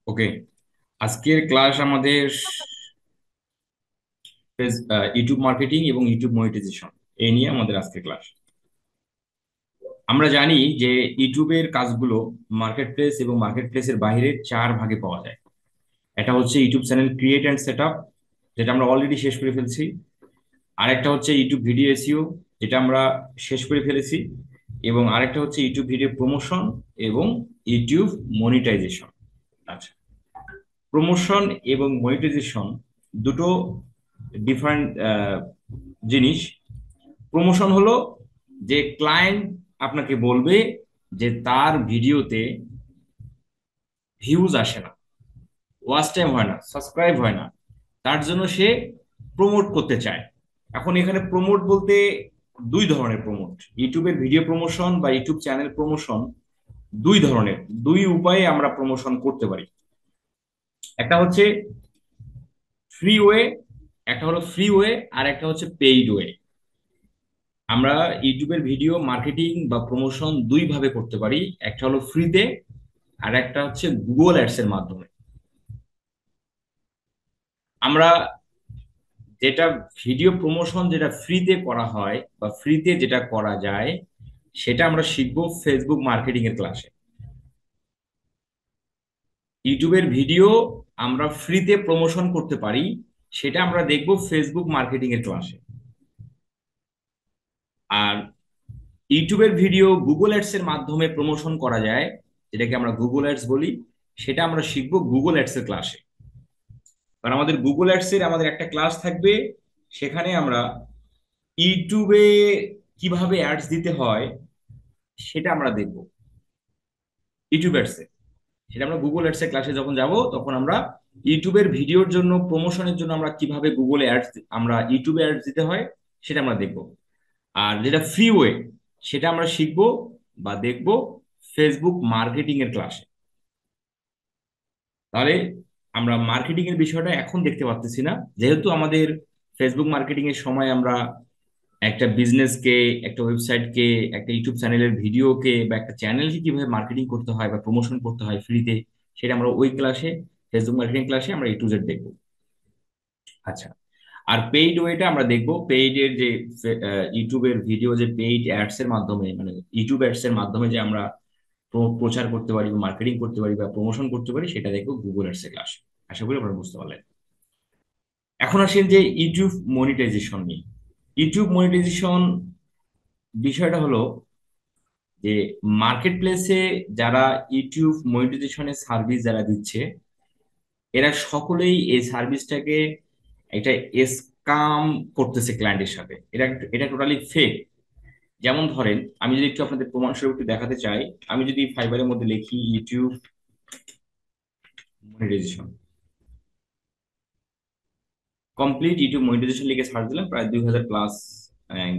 ওকে, আজকের ক্লাস আমাদের YouTube marketing এবং ইউটিউব মনিটাইজেশন এই নিয়ে আমাদের আজকের ক্লাস। আমরা জানি যে ইউটিউবের কাজগুলো মার্কেট প্লেস এবং মার্কেট প্লেসের বাইরে চার ভাগে পাওয়া যায়। এটা হচ্ছে YouTube channel create and set up, যেটা আমরা অলরেডি শেষ করে ফেলছি। আরেকটা হচ্ছে ইউটিউব ভিডিও এসইও, যেটা আমরা শেষ করে ফেলেছি। এবং আরেকটা হচ্ছে ইউটিউব ভিডিও প্রমোশন এবং ইউটিউব মনিটাইজেশন। আচ্ছা, প্রমোশন এবং মনিটাইজেশন দুটো ডিফারেন্ট জিনিস। প্রমোশন হলো যে ক্লায়েন্ট আপনাকে বলবে যে তার ভিডিওতে ভিউজ আসে না, ওয়াচ টাইম হয় না, সাবস্ক্রাইব হয় না, তার জন্য সে প্রমোট করতে চায়। এখন এখানে প্রমোট বলতে দুই ধরনের প্রমোট, ইউটিউবের ভিডিও প্রমোশন বা ইউটিউব চ্যানেল প্রমোশন দুই ধরনের, দুই উপায়ে আমরা প্রমোশন করতে পারি। একটা হচ্ছে ফ্রি ওয়ে, একটা হলো ফ্রি ওয়ে, আর একটা হচ্ছে পেইড ওয়ে। আমরা ইউটিউবের ভিডিও মার্কেটিং বা প্রমোশন দুই ভাবে করতে পারি, একটা হলো ফ্রিতে আর একটা হচ্ছে গুগল অ্যাডস এর মাধ্যমে। আমরা যেটা ভিডিও প্রমোশন যেটা ফ্রিতে করা হয় বা ফ্রিতে যেটা করা যায় সেটা আমরা শিখবো ফেসবুক মার্কেটিং এর ক্লাসে। ইউটিউবের ভিডিও আমরা ফ্রিতে প্রমোশন করতে পারি, সেটা আমরা দেখবো ফেসবুক মার্কেটিং এর ক্লাসে। আর ইউটিউবের ভিডিও গুগল অ্যাডস এর মাধ্যমে প্রমোশন করা যায়, যেটাকে আমরা গুগল অ্যাডস বলি, সেটা আমরা শিখবো গুগল অ্যাডস এর ক্লাসে। কারণ আমাদের গুগল অ্যাডস এর আমাদের একটা ক্লাস থাকবে, সেখানে আমরা ইউটিউবে কিভাবে অ্যাডস দিতে হয় সেটা আমরা দেখবো ইউটিউব অ্যাডস এ। সেটা আমরা গুগল অ্যাডস এর ক্লাসে যখন যাব তখন আমরা ইউটিউবের ভিডিওর জন্য প্রমোশনের জন্য আমরা কিভাবে গুগলে অ্যাডস আমরা ইউটিউবে অ্যাডস দিতে হয় সেটা আমরা দেখবো। আর যেটা ফ্রি ওয়ে সেটা আমরা শিখবো বা দেখবো ফেসবুক মার্কেটিং এর ক্লাসে। তাহলে আমরা মার্কেটিং এর বিষয়টা এখন দেখতে পাচ্ছি না, যেহেতু আমাদের ফেসবুক মার্কেটিং এর সময় আমরা একটা বিজনেসকে, একটা ওয়েবসাইটকে, একটা ইউটিউব চ্যানেলের ভিডিওকে বা একটা চ্যানেলকে কিভাবে মার্কেটিং করতে হয় বা প্রমোশন করতে হয় ফ্রিতে, সেটা আমরা ওই ক্লাসে, ফেসবুক মার্কেটিং ক্লাসে আমরা এ টু জেড দেখবো। আচ্ছা, আর পেইড ওয়েটা আমরা দেখবো পেইড এর যে ইউটিউবের ভিডিও যে পেইড অ্যাডস এর মাধ্যমে, মানে ইউটিউব অ্যাডস এর মাধ্যমে যে আমরা প্রচার করতে পারি বা মার্কেটিং করতে পারি বা প্রমোশন করতে পারি, সেটা দেখবো গুগল অ্যাডস এর ক্লাসে। আশা করি আপনারা বুঝতে পারলেন। এখন আসেন যে ইউটিউব মনিটাইজেশন নিয়ে। ইউটিউব মনিটাইজেশন বিষয়টা হলো যে মার্কেট প্লেসে যারা ইউটিউব মনিটাইজেশনের সার্ভিস যারা দিচ্ছে, এরা সকলেই এই সার্ভিসটাকে একটা স্কাম করতেছে ক্লায়েন্টের সাথে। এটা এটা টোটালি ফেক। যেমন ধরেন, আমি যদি একটু আপনাদের প্রমাণস্বরূপ একটু দেখাতে চাই, আমি যদি ফাইবারের মধ্যে লিখি YouTube monetization, complete YouTube monetization লিখে সার্চ দিলাম, প্রায় 2000 প্লাস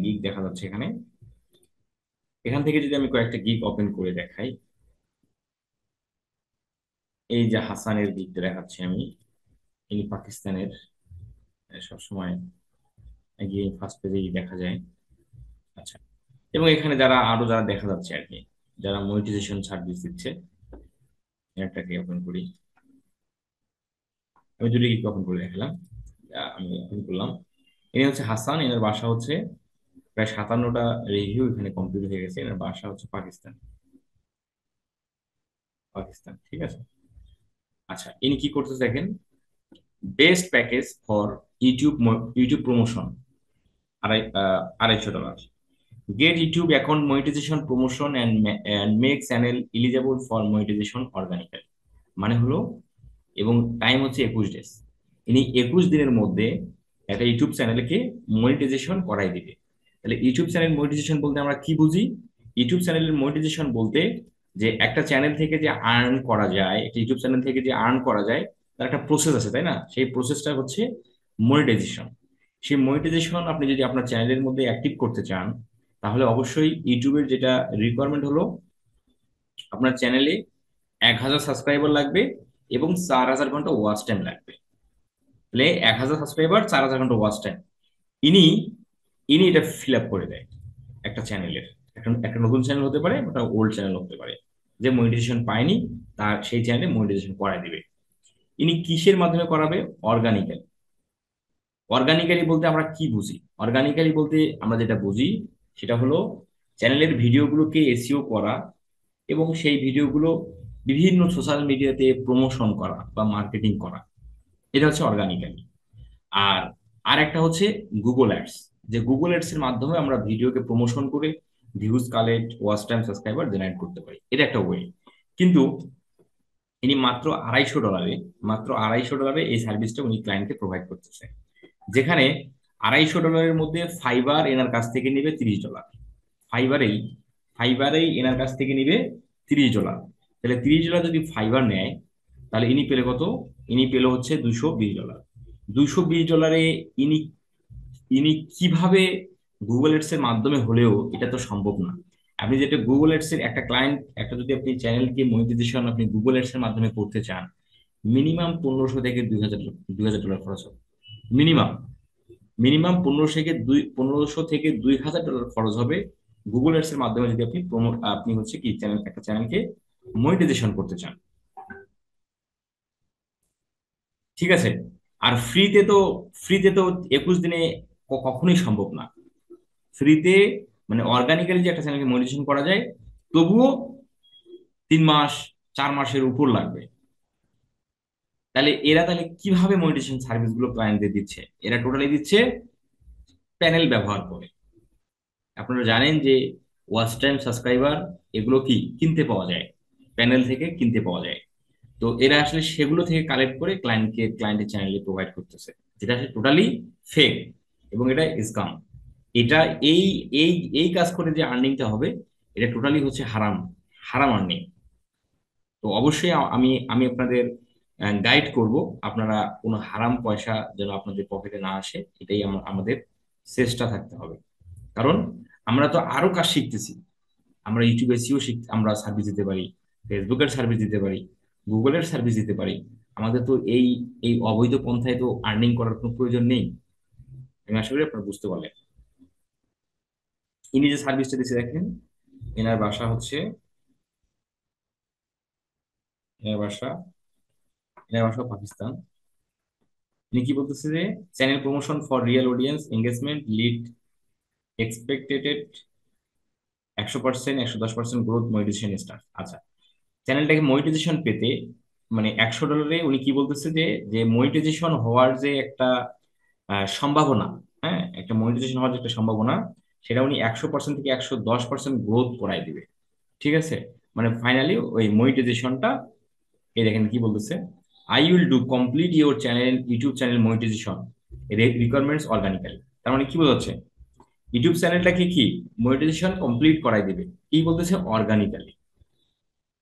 গিগ দেখা যাচ্ছে এখানে। এখান থেকে যদি আমি কয়েকটা গিগ ওপেন করে দেখাই, এই যে হাসানের গিগটা দেখাচ্ছি আমি, ইনি পাকিস্তানের। সবসময় গিয়ে ফার্স্ট পেজেই দেখা যায়। আচ্ছা, এবং এখানে যারা আরো যারা দেখা যাচ্ছে আর কি, যারা মনিটাইজেশন সার্ভিস দিচ্ছে, একটাকে ওপেন করি। আমি দুটো গিগ ওপেন করে দেখালাম। আমি ওপেন করলাম। ইনি হচ্ছে হাসান, এনার বাসা হচ্ছে, প্রায় 57টা রিভিউ এখানে কমপ্লিট হয়ে গেছে। এনার বাসা হচ্ছে পাকিস্তান। পাকিস্তান, ঠিক আছে। আচ্ছা, ইনি কি করতে দেখেন, best package for YouTube, YouTube promotion, $250। Get YouTube account monetization promotion and make channel eligible for monetization organically. মানে হলো, এবং টাইম হচ্ছে 21 ডেজ। ইনি 21 দিনের মধ্যে একটা ইউটিউব চ্যানেলকে মনিটাইজেশন করাই দিবে। তাহলে ইউটিউব চ্যানেল মনিটাইজেশন বলতে আমরা কি বুঝি? ইউটিউব চ্যানেলের মনিটাইজেশন বলতে যে একটা চ্যানেল থেকে যে আর্ন করা যায়, একটা ইউটিউব চ্যানেল থেকে যে আর্ন করা যায়, তার একটা প্রসেস আছে, তাই না? সেই প্রসেসটা হচ্ছে মনিটাইজেশন। সেই মনিটাইজেশন আপনি যদি আপনার চ্যানেলের মধ্যে অ্যাক্টিভ করতে চান, তাহলে অবশ্যই ইউটিউবের যেটা রিকোয়ারমেন্ট হলো, আপনার চ্যানেলে 1000 সাবস্ক্রাইবার লাগবে এবং 4000 ঘন্টা ওয়াচ টাইম লাগবে। তাহলে 1000 সাবস্ক্রাইবার, 4000 ঘন্টা ওয়াচ টাইম, ইনি ইনি এটা ফিল আপ করে দেয় একটা চ্যানেলের। একটা একটা নতুন চ্যানেল হতে পারে, ওটা ওল্ড চ্যানেল হতে পারে, যে মনিটাইজেশন পায়নি তার সেই চ্যানেলে মনিটাইজেশন করায় দিবে। ইনি কিসের মাধ্যমে করাবে? অর্গানিক্যালি। অর্গানিক্যালি বলতে আমরা কি বুঝি? অর্গানিক্যালি বলতে আমরা যেটা বুঝি সেটা হলো চ্যানেলের ভিডিওগুলোকে এসইও করা এবং সেই ভিডিওগুলো বিভিন্ন সোশ্যাল মিডিয়াতে প্রমোশন করা বা মার্কেটিং করা। এটা হচ্ছে অর্গানিক্যালি। আর আর একটা হচ্ছে গুগল অ্যাডস, যে গুগল অ্যাডস এর মাধ্যমে আমরা ভিডিওকে প্রমোশন করে views collect, watch time, subscriber generate করতে পারি। এটা একটা ওয়ে। কিন্তু ইনি মাত্র 250 ডলারে এই সার্ভিসটা উনি ক্লায়েন্টকে প্রোভাইড করতেছে। যেখানে $250 মধ্যে ফাইবার এনার কাছ থেকে নেবে $30। ফাইবারেই ফাইবারেই এনার কাছ থেকে নিবে $30। তাহলে $30 যদি ফাইবার নেয়, তাহলে ইনি পেলে কত? ইনি পেলে হচ্ছে $220। $220 ইনি ইনি কিভাবে গুগল এডস এর মাধ্যমে হলেও এটা তো সম্ভব না। আপনি যেটা গুগল এডস এর একটা ক্লায়েন্ট, একটা যদি আপনি চ্যানেলকে মনিটাইজেশন আপনি গুগল এডস এর মাধ্যমে করতে চান, মিনিমাম 1500 থেকে 2000 ডলার খরচ হবে। মিনিমাম মিনিমাম 1500 থেকে 2000 ডলার খরচ হবে গুগল অ্যাডস এর মাধ্যমে যদি আপনি হচ্ছে কি একটা চ্যানেলকে মনিটাইজেশন করতে চান। ঠিক আছে? আর ফ্রিতে তো 21 দিনে কখনোই সম্ভব না। ফ্রিতে মানে অর্গানিক্যালি যে একটা চ্যানেলকে মনিটাইজেশন করা যায়, তবুও 3 মাস 4 মাসের উপর লাগবে। তাহলে কিভাবে মনিটাইজেশন সার্ভিস গুলো ক্লায়েন্টদের দিচ্ছে? এরা টোটালি দিচ্ছে প্যানেল ব্যবহার করে। আপনারা জানেন যে ওয়াচ টাইম, সাবস্ক্রাইবার এগুলো কি কিনতে পাওয়া যায়, প্যানেল থেকে কিনতে পাওয়া যায়। তো এরা আসলে সেগুলো থেকে কালেক্ট করে ক্লায়েন্টের চ্যানেলে প্রোভাইড করতেছে, যেটা আসলে টোটালি ফেক এবং এটা স্কাম। এটা এই এই এই কাজ করে যে আর্নিংটা হবে, এটা টোটালি হচ্ছে হারাম, হারাম আর্নিং। তো অবশ্যই আমি আমি আপনাদের গাইড করব, আপনারা কোনো হারাম পয়সা যেন আপনাদের পকেটে না আসে, এটাই আমাদের চেষ্টা থাকতে হবে। কারণ আমরা তো আরো কাজ শিখতেছি। আমরা ইউটিউব এসইও আমরা সার্ভিস দিতে পারি, ফেসবুকের সার্ভিস দিতে পারি, গুগলের সার্ভিস দিতে পারি। আমাদের তো এই এই অবৈধ পন্থায় তো আর্নিং করার কোনো প্রয়োজন নেই। আমি আশা করি আপনারা বুঝতে পারলেন। ইনি যে সার্ভিসটা দিচ্ছে দেখেন, এনার বাসা হচ্ছে এনার বাসা এনার বাসা পাকিস্তান। ইনি কি বলতেছে যে channel promotion for real audience engagement lead expected 100%, 110% growth monetization start. আচ্ছা, চ্যানেলটাকে মনিটাইজেশন পেতে মানে $100 উনি কি বলতেছে যে যে মনিটাইজেশন হওয়ার যে একটা সম্ভাবনা, হ্যাঁ, একটা মনিটাইজেশন হওয়ার যে একটা সম্ভাবনা, সেটা উনি 100% থেকে 110% গ্রোথ করাই দিবে। ঠিক আছে? মানে ফাইনালি ওই মনিটাইজেশনটা, এই দেখেন কি বলতেছে, I will do complete your channel YouTube channel monetization requirements organically. তার মানে কি বোঝাচ্ছে? ইউটিউব চ্যানেলটাকে কি মনিটাইজেশন কমপ্লিট করাই দিবে, কি বলতেছে? অর্গানিক্যালি।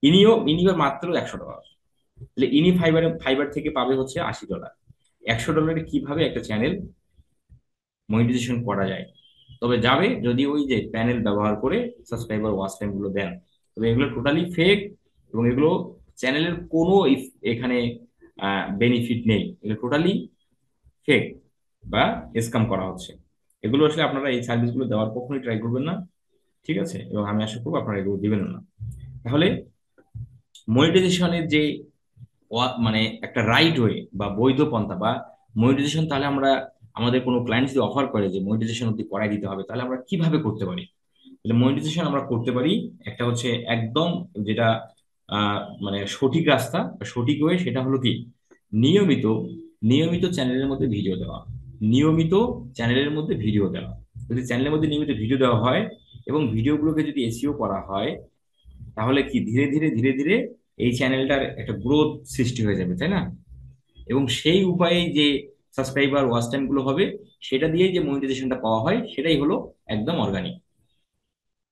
ইনিও মাত্র $100। তাহলে ইনি ফাইবার থেকে পাবে হচ্ছে $80। $100 কিভাবে একটা চ্যানেল মনিটাইজেশন করা যায়? তবে যাবে যদি ওই যে প্যানেল ব্যবহার করে সাবস্ক্রাইবার ওয়াচ টাইম গুলো দেন। তবে এগুলো টোটালি ফেক এবং এগুলো চ্যানেলের কোনো এখানে বেনিফিট নেই। এগুলো টোটালি ফেক বা স্ক্যাম করা হচ্ছে। এগুলো আসলে আপনারা এই সার্ভিসগুলো দেওয়ার কখনোই ট্রাই করবেন না। ঠিক আছে? এবং আমি আশা করবো আপনারা এগুলো দিবেন না। তাহলে মনিটাইজেশনের যে মানে একটা রাইট ওয়ে বা বৈধ পন্থা বা মনিটাইজেশন, তাহলে আমরা আমাদের কোনো ক্লায়েন্ট যদি অফার করে যে মনিটাইজেশন অব্দি করাই দিতে হবে, তাহলে আমরা কিভাবে করতে পারি? তাহলে মনিটাইজেশন আমরা করতে পারি একটা হচ্ছে একদম যেটা মানে সঠিক রাস্তা বা সঠিক ওয়ে, সেটা হলো কি নিয়মিত নিয়মিত চ্যানেলের মধ্যে ভিডিও দেওয়া। নিয়মিত চ্যানেলের মধ্যে ভিডিও দেওয়া। যদি চ্যানেলের মধ্যে নিয়মিত ভিডিও দেওয়া হয় এবং ভিডিওগুলোকে যদি এসইও করা হয়, তাহলে কি ধীরে ধীরে ধীরে ধীরে এই চ্যানেলটার একটা গ্রোথ সৃষ্টি হয়ে যাবে, তাই না? এবং সেই উপায়ে যে সাবস্ক্রাইবার ওয়াচ টাইম গুলো হবে, সেটা দিয়েই যে মনিটাইজেশনটা পাওয়া হয়, সেটাই হলো একদম অর্গানিক।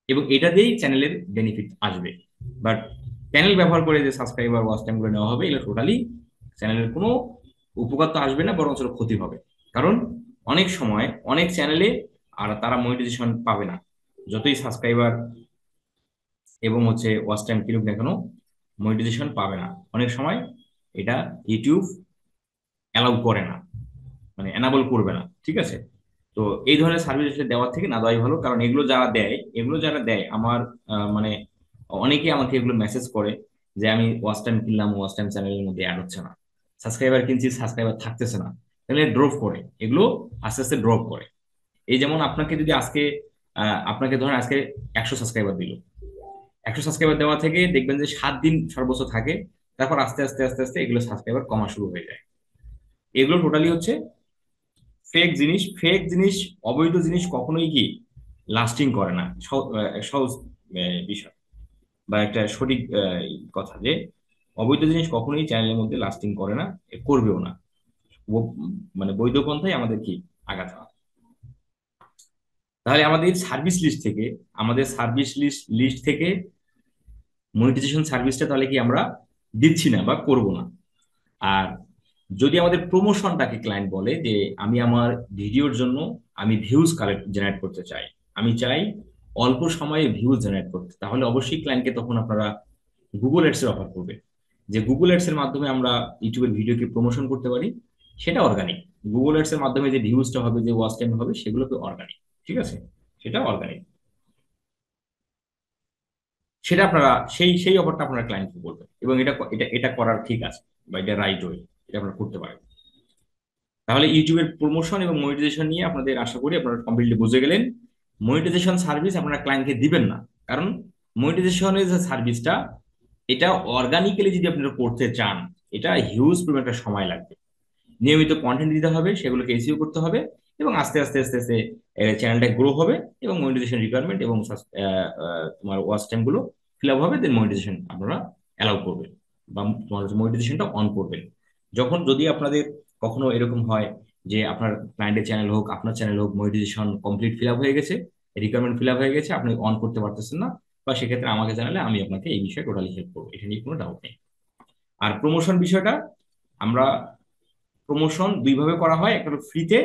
এবং এটা দিয়েই চ্যানেলের বেনিফিট আসবে। বাট প্যানেল ব্যবহার করে যে সাবস্ক্রাইবার ওয়াচ টাইম গুলো নেওয়া হবে, এগুলো টোটালি চ্যানেলের কোনো উপকার তো আসবে না, বরং ক্ষতি হবে। কারণ অনেক সময় অনেক চ্যানেলে আর তারা মনিটাইজেশন পাবে না, যতই সাবস্ক্রাইবার এবং হচ্ছে ওয়াচ টাইম কিনুক না কেন, মনিটাইজেশন পাবে না অনেক সময়। এটা ইউটিউব অ্যালাউ করে না, মানে এনাবল করবে না। ঠিক আছে? তো এই ধরনের সার্ভিস দেওয়ার থেকে না দেওয়াই ভালো। কারণ এগুলো যারা দেয় আমার মানে অনেকে আমাকে এগুলো মেসেজ করে যে আমি ওয়াচ টাইম কিনলাম, ওয়াচ টাইম চ্যানেলের মধ্যে অ্যাড হচ্ছে না, সাবস্ক্রাইবার কিনছি, সাবস্ক্রাইবার থাকতেছে না, তাহলে ড্রপ করে, এগুলো আস্তে আস্তে ড্রপ করে। এই যেমন আপনাকে যদি আজকে আপনাকে ধরেন আজকে 100 সাবস্ক্রাইবার দিল, 100 সাবস্ক্রাইবার দেওয়া থেকে দেখবেন যে 7 দিন সর্বোচ্চ থাকে, তারপর আস্তে আস্তে আস্তে আস্তে এগুলো সাবস্ক্রাইবার কমা শুরু হয়ে যায়। এগুলো টোটালি হচ্ছে ফেক জিনিস। ফেক জিনিস, অবৈধ জিনিস কখনোই কি লাস্টিং করে না। সহজ বিষয় বা একটা সঠিক কথা যে অবৈধ জিনিস কখনোই চ্যানেলের মধ্যে লাস্টিং করে না, করবেও না। মানে বৈধ পন্থাই আমাদের কি আগাতে হবে। তাহলে আমাদের সার্ভিস লিস্ট থেকে, আমাদের সার্ভিস লিস্ট লিস্ট থেকে মনিটাইজেশন সার্ভিসটা তাহলে কি আমরা দিচ্ছি না বা করব না। আর যদি আমাদের প্রমোশনটাকে ক্লায়েন্ট বলে যে আমি আমার ভিডিওর জন্য আমি ভিউজ কালেক্ট জেনারেট করতে চাই, আমি চাই অল্প সময়ে ভিউজ জেনারেট করতে, তাহলে অবশ্যই ক্লায়েন্টকে তখন আপনারা গুগল এডস এর অফার করবে, যে গুগল এডস এর মাধ্যমে আমরা ইউটিউবের ভিডিওকে প্রমোশন করতে পারি। সেটা অর্গানিক। গুগল এডস এর মাধ্যমে যে ভিউজটা হবে, যে ওয়াচ টাইম হবে, সেগুলো তো অর্গানিক। ঠিক আছে, সেটা অর্গানিক। সেটা আপনারা সেই সেই অফারটা আপনারা ক্লায়েন্টকে বলবেন, এবং এটা এটা এটা করার ঠিক আছে, বা এটা রাইট ওয়ে, এটা আপনারা করতে পারেন। তাহলে ইউটিউবের প্রমোশন এবং মনিটাইজেশন নিয়ে আপনাদের আশা করি আপনারা কমপ্লিটলি বুঝে গেলেন। মনিটাইজেশন সার্ভিস আপনারা ক্লায়েন্টকে দিবেন না, কারণ মনিটাইজেশনের যে সার্ভিসটা, এটা অর্গানিক্যালি যদি আপনারা করতে চান, এটা হিউজ পরিমাণ একটা সময় লাগবে। নিয়মিত কন্টেন্ট দিতে হবে, সেগুলোকে এসইও করতে হবে, এবং আস্তে আস্তে আস্তে আস্তে চ্যানেলটা গ্রো হবে, এবং মনিটাইজেশন রিকোয়ারমেন্ট এবং তোমার ওয়াচ টাইম গুলো ফিল আপ হবে, দেন মনিটাইজেশন আপনারা অ্যালাউ করবেন, বা তোমার মনিটাইজেশনটা অন করবেন। যখন যদি আপনাদের কখনো এরকম হয় যে আপনার ক্লায়েন্টের চ্যানেল হোক, আপনার চ্যানেল হোক, মনিটাইজেশন কমপ্লিট ফিল আপ হয়ে গেছে, রিকোয়ারমেন্ট ফিল আপ হয়ে গেছে, আপনি অন করতে পারতেছেন না, বা সেক্ষেত্রে আমাকে জানালে আমি আপনাকে এই বিষয়ে টোটালি হেল্প করবো, এটা নিয়ে কোনো ডাউট নেই। আর প্রমোশন বিষয়টা, আমরা প্রমোশন দুইভাবে করা হয়, একটা হলো ফ্রিতে,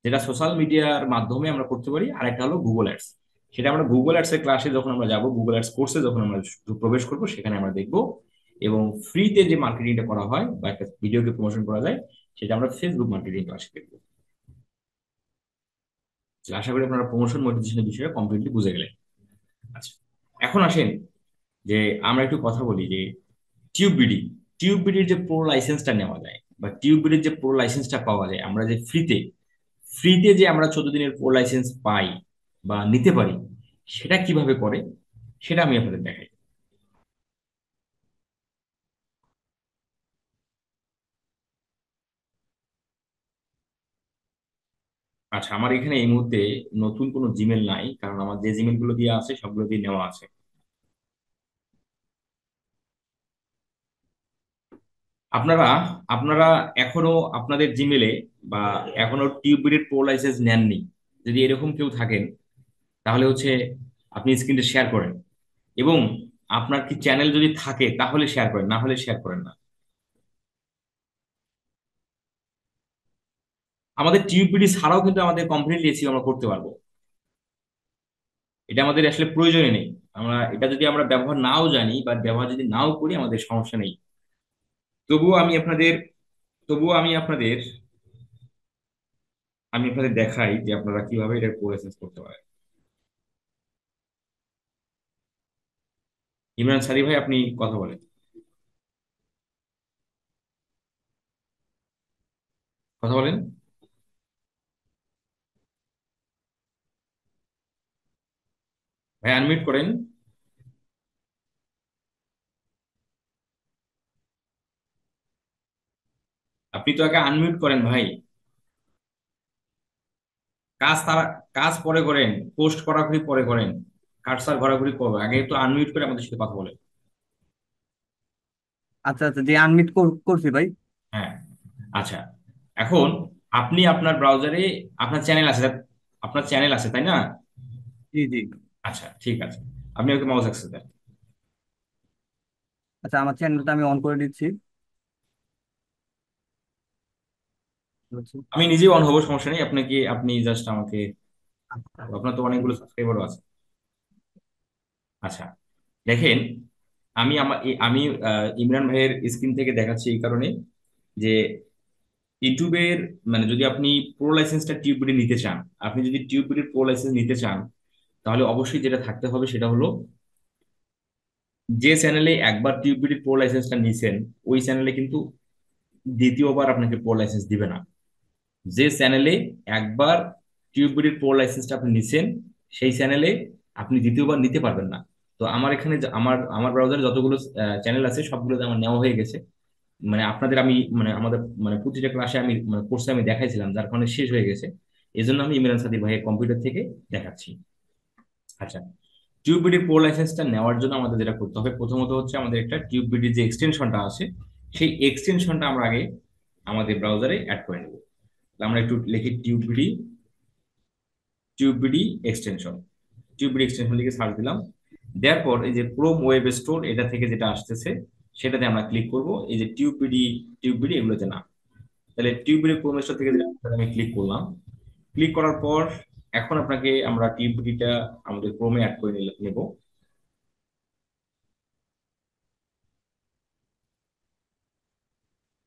যেটা সোশ্যাল মিডিয়ার মাধ্যমে আমরা করতে পারি, আর একটা হলো গুগল অ্যাডস। সেটা আমরা গুগল অ্যাডস এর ক্লাসে যখন আমরা যাব, গুগল অ্যাডস কোর্সে যখন আমরা প্রবেশ করব, সেখানে আমরা দেখব। এবং ফ্রিতে যে মার্কেটিংটা করা হয় বা একটা ভিডিওকে প্রমোশন করা যায়, সেটা আমরা ফেসবুক মার্কেটিং ক্লাসে দেখবো। আশা করি আপনারা প্রমোশন মনিটাইজেশনের বিষয়ে কমপ্লিটলি বুঝে গেলেন। আচ্ছা, এখন আসেন যে আমরা একটু কথা বলি যে টিউব বিডি, টিউব বিডির যে প্রো লাইসেন্সটা নেওয়া যায়, বা টিউব বিডির যে প্রো লাইসেন্সটা পাওয়া যায়, আমরা যে ফ্রিতে, ফ্রিতে যে আমরা 14 দিনের প্রো লাইসেন্স পাই বা নিতে পারি, সেটা কিভাবে করে, সেটা আমি আপনাদের দেখাই। আচ্ছা, আমার এখানে এই মুহূর্তে নতুন কোনো জিমেল নাই, কারণ আমার যে জিমেল গুলো দিয়ে আছে সবগুলো দিয়ে নেওয়া আছে। আপনারা আপনারা এখনো আপনাদের জিমেলে বা এখনো টিউব বিডির প্রো লাইসেন্স নেননি, যদি এরকম কেউ থাকেন, তাহলে হচ্ছে আপনি স্ক্রিনটা শেয়ার করেন, এবং আপনার কি চ্যানেল যদি থাকে তাহলে শেয়ার করেন, না হলে শেয়ার করেন না। আমাদের টিউপিডি ছাড়াও কিন্তু আমাদের কমপ্লিটলি এসিও আমরা করতে পারবো। এটা আমাদের আসলে প্রয়োজনই নেই। আমরা এটা যদি আমরা ব্যবহার নাও জানি বা ব্যবহার যদি নাও করি, আমাদের সমস্যা নেই। তবুও আমি আপনাদের তবুও আমি আপনাদের দেখাই যে আপনারা কিভাবে এটা প্রসেস করতে পারেন। ইমরান সারি ভাই, আপনি কথা বলেন। কথা বলেন। ভাই আনমিউট করেন। আপনি তো আগে আনমিউট করেন ভাই। কাজ তারা কাজ পরে করেন, পোস্ট করাকরি পরে করেন, কার্সার ঘোরাঘুরি করবে, আগে তো আনমিউট করে আমাদের সাথে কথা বলেন। আচ্ছা আচ্ছা, জি আনমিট করছি ভাই। হ্যাঁ। আচ্ছা, এখন আপনি আপনার ব্রাউজারে আপনার চ্যানেল আছে, আপনার চ্যানেল আছে তাই না? জি জি। আচ্ছা, ঠিক আছে, আপনি ওকে মাউস অ্যাক্সেস দেন। আচ্ছা, আমার চ্যানেলটা আমি অন করে দিচ্ছি। আমি নিজেই অন হবো, সমস্যা নেই, আপনি জাস্ট আমাকে, আপনার তো অনেকগুলো সাবস্ক্রাইবারও আছে। আচ্ছা, দেখেন, আমি ইমরান ভাইয়ের স্ক্রিন থেকে দেখাচ্ছি এই কারণে যে ইউটিউবের, মানে যদি আপনি প্রো লাইসেন্সটা টিউববিডি নিতে চান, আপনি যদি টিউববিডির প্রো লাইসেন্স নিতে চান, তাহলে অবশ্যই যেটা থাকতে হবে সেটা হলো, যে চ্যানেলে একবার টিউববিডি প্রো লাইসেন্সটা নিছেন, ওই চ্যানেলে কিন্তু দ্বিতীয়বার আপনাকে প্রো লাইসেন্স দিবে না। যে চ্যানেলে একবার টিউববিডির প্রো লাইসেন্সটা আপনি নিছেন, সেই চ্যানেলে আপনি দ্বিতীয়বার নিতে পারবেন না। তো আমার এখানে আমার আমার ব্রাউজারে যতগুলো চ্যানেল আছে সবগুলোতে আমার নেওয়া হয়ে গেছে। মানে আপনাদের আমি মানে আমাদের মানে প্রতিটা ক্লাসে আমি মানে কোর্সে আমি দেখাইছিলাম, যার কারণে শেষ হয়ে গেছে। এই জন্য আমি ইমরান সাদিক ভাইয়ের কম্পিউটার থেকে দেখাচ্ছি। আচ্ছা, টিউববিডি প্রো লাইসেন্সটা নেওয়ার জন্য আমাদের যেটা করতে হবে, প্রথমত হচ্ছে আমাদের একটা টিউববিডি যে এক্সটেনশনটা আছে, সেই এক্সটেনশনটা আমরা আগে আমাদের ব্রাউজারে অ্যাড করে নেব। আমরা একটু লিখি টিউববিডি, টিউববিডি এক্সটেনশন। টিউববিডি এক্সটেনশন লিখে সার্চ দিলাম। দেওয়ার পর এই যে ক্রোম ওয়েব স্টোর এটা থেকে যেটা আসতেছে সেটাতে আমরা ক্লিক করব। এই যে টিউববিডি, টিউববিডি এগুলোতে না। তাহলে টিউববিডি ক্রোম স্টোর থেকে যেটা আমি ক্লিক করলাম। ক্লিক করার পর এখন আপনাকে আমরা টিউববিডিটা আমাদের ক্রোমে অ্যাড করে নেব।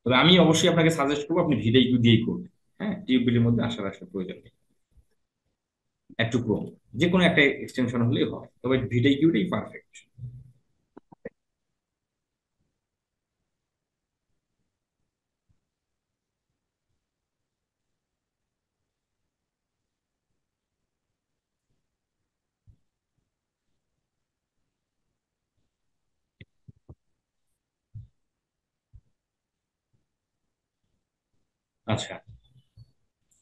তবে আমি অবশ্যই আপনাকে সাজেস্ট করবো আপনি ভিডিও দিয়েই করবেন। হ্যাঁ, টিউববিডির মধ্যে আসার আসার প্রয়োজন নেই। একটু ক্রোম, যে কোনো একটা এক্সটেনশন হলেই হয়, তবে ভিডিওটাই পারফেক্ট। আচ্ছা,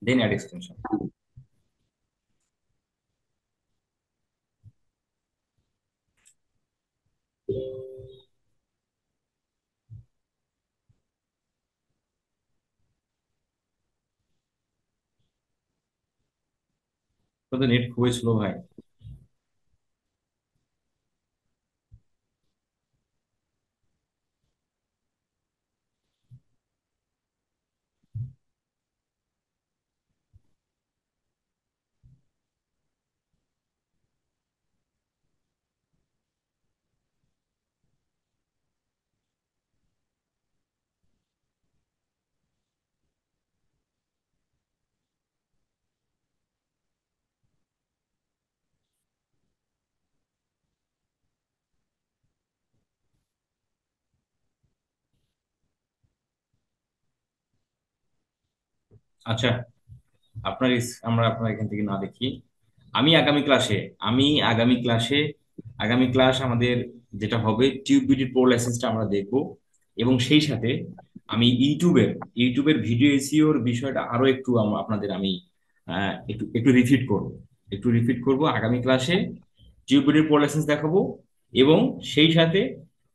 দেন অ্যাড এক্সটেনশন। তো নেট খুবই স্লো ভাই। আচ্ছা, আমরা আপনার এখান থেকে না দেখি। আমি আগামী ক্লাসে আমি আগামী ক্লাসে আগামী ক্লাস আমাদের যেটা হবে টিউববিডি প্রো লাইসেন্সটা আমরা দেখব। এবং সেই সাথে আমি ইউটিউবের ভিডিও এসইওর বিষয়টা আরো একটু আপনাদের আমি একটু একটু রিপিট করব আগামী ক্লাসে। টিউববিডির প্রো লাইসেন্স দেখাবো এবং সেই সাথে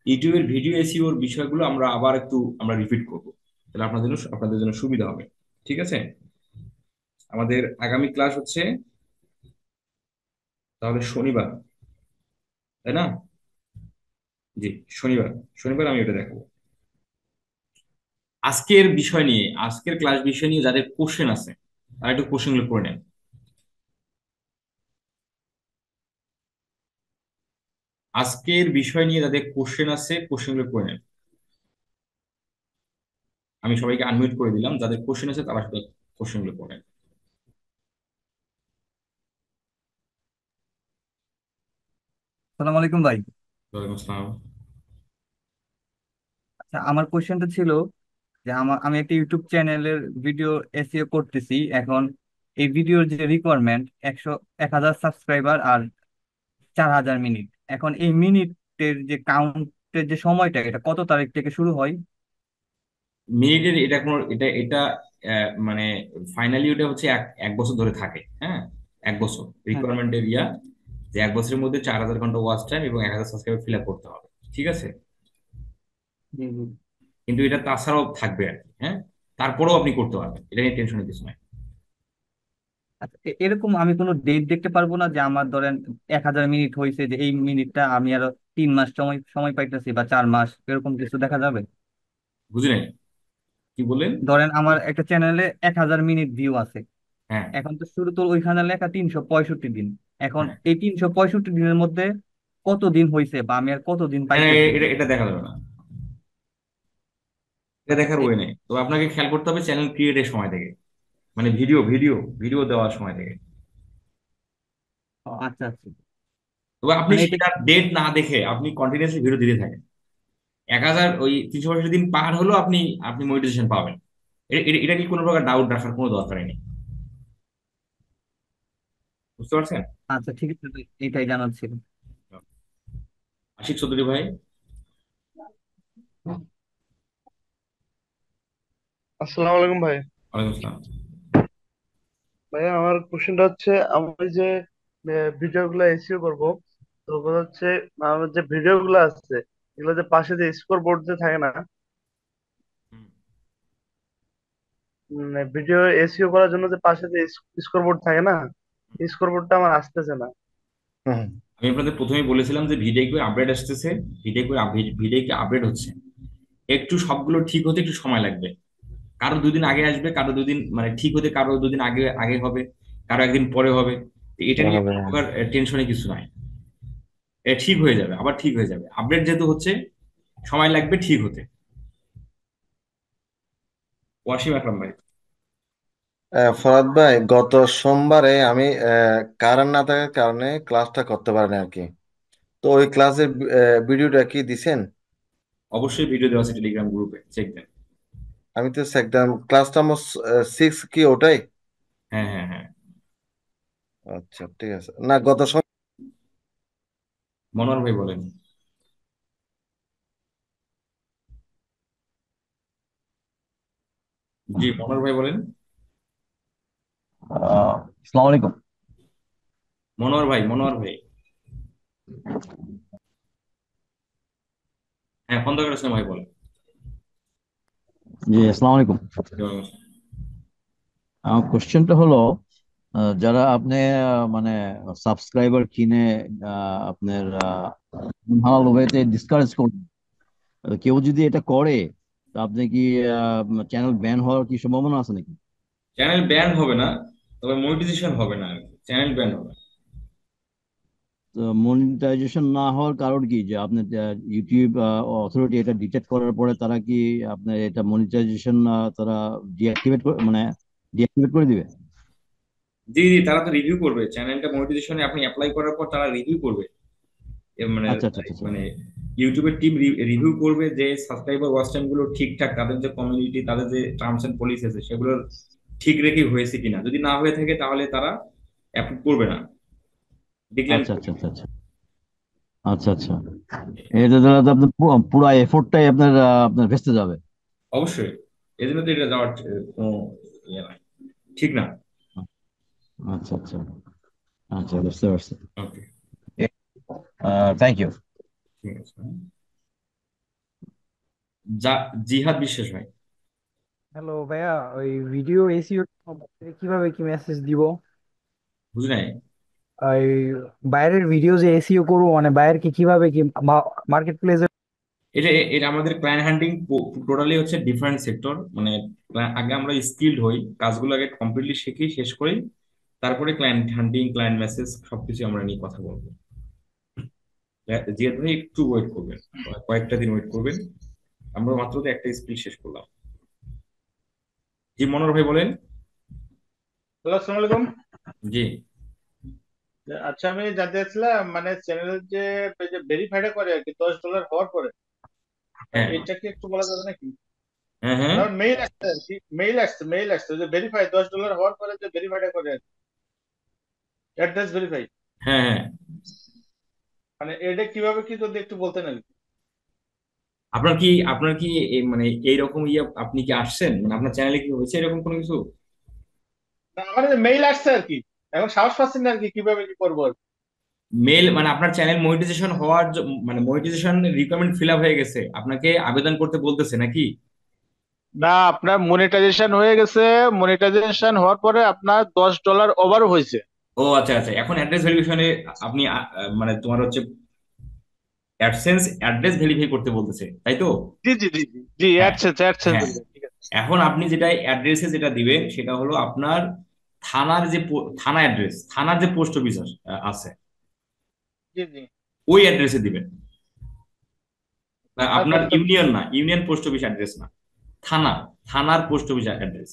ইউটিউবের ভিডিও এসইওর বিষয়গুলো আমরা আবার একটু আমরা রিপিট করব। তাহলে আপনাদের জন্য সুবিধা হবে। ঠিক আছে, আমাদের আগামী ক্লাস হচ্ছে তাহলে শনিবার, তাই না? জি, শনিবার। শনিবার আমি এটা দেখাবো। আজকের ক্লাস বিষয় নিয়ে যাদের কোশ্চেন আছে তারা একটু কোশ্চেন গুলো করে নেন। আজকের বিষয় নিয়ে যাদের কোশ্চেন আছে কোশ্চেন গুলো করে নেন। আমি সবাইকে আনমিউট করে দিলাম, যাদের কোশ্চেন আছে তারা শুধু কোশ্চেন গুলো করে নেন। সালাম আলাইকুম ভাই। ওয়ালাইকুম আসসালাম। আচ্ছা, আমার কোশ্চেনটা ছিল যে আমি একটা ইউটিউব চ্যানেলের ভিডিও এসইও করতেছি এখন। এই ভিডিওর যে রিকোয়ারমেন্ট 1,000 সাবস্ক্রাইবার আর 4,000 মিনিট। এখন এই মিনিটের যে কাউন্টের যে সময়টা, এটা কত তারিখ থেকে শুরু হয়? মিনিটের এটা কোনো এটা এটা মানে ফাইনালি ওটা হচ্ছে এক এক বছর ধরে থাকে। হ্যাঁ, এক বছর হ্যাঁ। রিকোয়ারমেন্ট এরিয়া, যে এক বছরের মধ্যে 4,000 ঘন্টা ওয়াচ টাইম এবং 1,000 সাবস্ক্রাইবার ফিল আপ করতে হবে। ঠিক আছে, জি, জি। কিন্তু এটা তাছাড়াও থাকবে আর কি। হ্যাঁ, তারপরেও আপনি করতে পারবেন, এটা নিয়ে টেনশনের কিছু নাই। আচ্ছা, এরকম আমি কোনো ডেট দেখতে পারবো না যে আমার ধরেন 1,000 মিনিট হয়েছে, যে এই মিনিটটা আমি আরো 3 মাস সময় সময় পাইতেছি বা 4 মাস, এরকম কিছু দেখা যাবে? বুঝলেন কি বললেন? ধরেন আমার একটা চ্যানেলে 1,000 মিনিট ভিউ আছে। হ্যাঁ, এখন তো শুরু তো ওইখানে লেখা 365 দিন। এখন হ্যাঁ, এই 365 দিনের মধ্যে কত দিন হয়েছে বা আমি আর কতদিন হ্যাঁ, পাইতেছি? এটা এটা দেখা যাবে না। এটা আচ্ছা, দেখার ওয়ে নেই। তো আপনাকে খেয়াল করতে হবে চ্যানেল ক্রিয়েটের সময় থেকে, মানে ভিডিও দেওয়ার সময় থেকে। আচ্ছা, আচ্ছা। তবে আপনি মানে এটা সেটা ডেট না দেখে আপনি কন্টিনিউয়াসলি ভিডিও দিতে থাকেন। 1000 ওই 365 দিন পার হলো আপনি আপনি মনিটাইজেশন পাবেন। এটা কি কোনো প্রকার ডাউট রাখার কোনো দরকার নেই। বুঝতে পারছেন? আচ্ছা ঠিক আছে, তো এটাই জানার ছিল। আশিক চৌধুরী ভাই। আসসালামু আলাইকুম ভাই। ওয়ালাইকুম আসসালাম। ভাই আমার কোশ্চেনটা হচ্ছে, আমি যে ভিডিও গুলো এসইও করবো, তো কথা হচ্ছে আমার যে ভিডিও গুলো আছে এগুলো যে পাশে যে স্কোর বোর্ড যে থাকে না, হুম। ভিডিও এসইও করার জন্য যে পাশে যে স্কোর বোর্ড থাকে না, স্কোর বোর্ডটা আমার আসতেছে না। হুম। আমি আপনাদের প্রথমেই বলেছিলাম যে ভিডিও আপডেট আসতেছে, ভিডিও আপডেট হচ্ছে। একটু সবগুলো ঠিক হতে একটু সময় লাগবে। কারো 2 দিন আগে আসবে, কারো 2 দিন মানে ঠিক হতে কারো 2 দিন আগে আগে হবে, কারো একদিন পরে হবে। তো এটা নিয়ে হবে। কোনো প্রকার টেনশনে কিছু নাই। এটা ঠিক হয়ে যাবে, আবার ঠিক হয়ে যাবে। আপডেট যেহেতু হচ্ছে, সময় লাগবে ঠিক হতে। ওয়াসিম আকরাম ভাই। ফরাদ ভাই, গত সোমবারে আমি কারেন্ট না থাকার কারণে ক্লাসটা করতে পারিনি আর কি। তো ওই ক্লাসের ভিডিওটা কি দিছেন? অবশ্যই ভিডিও দেওয়া আছে টেলিগ্রাম গ্রুপে, চেক দেন। আমি তো একদম ক্লাস নাম্বার 6 কি ওটাই? হ্যাঁ, হ্যাঁ, হ্যাঁ। আচ্ছা ঠিক আছে। না গত মনোয়ার ভাই বলেন। জি, মনোয়ার ভাই বলেন। আসসালামু আলাইকুম। মনোয়ার ভাই। হ্যাঁ, খন্দকার হোসেন ভাই বলেন। জি, আসসালামু আলাইকুম। জি, ওয়ালাইকুম আসসালাম। আমার কোশ্চেনটা হলো, যারা আপনি মানে সাবস্ক্রাইবার কিনে আপনার হালাল ওয়েতে ডিসকারেজ করবেন, কেউ যদি এটা করে, তো আপনি কি চ্যানেল ব্যান হওয়ার কি সম্ভাবনা আছে নাকি? চ্যানেল ব্যান হবে না, তবে মনিটাইজেশন হবে না আর কি। চ্যানেল ব্যান হবে। তো মনিটাইজেশন না হওয়ার কারণ কি, যে আপনার ইউটিউব অথরিটি এটা ডিটেক্ট করার পরে তারা কি আপনার এটা মনিটাইজেশন তারা ডিঅ্যাক্টিভেট মানে ডিঅ্যাক্টিভেট করে দিবে? জি, জি, তারা তো রিভিউ করবে চ্যানেলটা মনিটাইজেশনে আপনি অ্যাপ্লাই করার পর, তারা রিভিউ করবে। মানে আচ্ছা আচ্ছা আচ্ছা আচ্ছা। মানে ইউটিউবের টিম রিভিউ করবে যে সাবস্ক্রাইবার ওয়াচ টাইম গুলো ঠিকঠাক, তাদের যে কমিউনিটি, তাদের যে টার্মস এন্ড পলিসি আছে সেগুলো ঠিক রেখে হয়েছে কিনা। যদি না হয়ে থাকে তাহলে তারা অ্যাপ্রুভ করবে না, ডিক্লাইন আচ্ছা করবে। আচ্ছা আচ্ছা আচ্ছা আচ্ছা আচ্ছা। এটা দ্বারা তো আপনার পুরো এফোর্টটাই আপনার আপনার ভেস্তে যাবে। অবশ্যই। এই জন্য তো এটা যাওয়ার কোনো ইয়ে নাই, ঠিক না। আচ্ছা আচ্ছা আচ্ছা, বুঝতে পারছি। ওকে। Thank you. ঠিক আছে। যা, জিহাদ বিশ্বাস ভাই। হ্যালো ভাইয়া, ওই ভিডিও এসইও কিভাবে কি মেসেজ দিব? বুঝি নাই। ওই বাইরের ভিডিও যে এসইও করবো, মানে বাইরের কিভাবে কি মার্কেট প্লেসে? এটা এটা আমাদের ক্লায়েন্ট হান্টিং টোটালি হচ্ছে ডিফারেন্ট সেক্টর। মানে আগে আমরা স্কিল্ড হই, কাজগুলো আগে কমপ্লিটলি শিখি, শেষ করি, তারপরে ক্লায়েন্ট হান্টিং, ক্লায়েন্ট মেসেজ সবকিছু আমরা নিয়ে কথা বলবো। জিয়াদ ভাই একটু ওয়েট করবেন, কয়েকটা দিন ওয়েট করবেন। আমরা মাত্র তো একটা স্কিল শেষ করলাম। জি, মনোহর ভাই বলেন। হ্যালো, আসসালামু আলাইকুম। জি। আচ্ছা, আমি জানতে চাচ্ছিলাম মানে চ্যানেলের যে ভেরিফাইড করে আর কি $10 হওয়ার পরে, হ্যাঁ, এটা কি একটু বলা যাবে নাকি? হ্যাঁ, হ্যাঁ, আমার মেইল আসছে আর কি, মেইল আসছে যে ভেরিফাই $10 হওয়ার পরে যে ভেরিফাইড করে, অ্যাড্রেস ভেরিফাই, হ্যাঁ, হ্যাঁ। মানে এটা কিভাবে কি যদি একটু বলতেন আর কি। আপনার কি মানে এইরকম ইয়ে আপনি কি আসছেন, মানে আপনার চ্যানেলে কি হয়েছে এরকম কোনো কিছু? না, আমার মেইল আসছে আর কি, এখন সাহস পাচ্ছি না আর কি কিভাবে কি করবো আর কি। মেল মানে আপনার চ্যানেল মনিটাইজেশন হওয়ার মানে মনিটাইজেশন রিকোয়ারমেন্ট ফিল আপ হয়ে গেছে, আপনাকে আবেদন করতে বলতেছে নাকি? না, আপনার মনিটাইজেশন হয়ে গেছে, মনিটাইজেশন হওয়ার পরে আপনার $10 ওভার হয়েছে। ও আচ্ছা, আচ্ছা। এখন অ্যাড্রেস ভেরিফিকেশনে আপনি মানে তোমার হচ্ছে অ্যাডসেন্স অ্যাড্রেস ভেরিফাই করতে বলতেছে, তাই তো? জি জি জি জি জি, হ্যাঁ, অ্যাডসেন্স অ্যাডসেন্স। হ্যাঁ। ঠিক আছে। এখন আপনি যেটা অ্যাড্রেসে যেটা দিবেন সেটা হলো আপনার থানার যে থানা অ্যাড্রেস, থানার যে পোস্ট অফিস আছে, জি জি। ওই অ্যাড্রেসে দিবেন। থানার আপনার পোস্ট অফিস। ইউনিয়ন না, ইউনিয়ন পোস্ট অফিস অ্যাড্রেস না, থানা, থানার পোস্ট অফিস অ্যাড্রেস।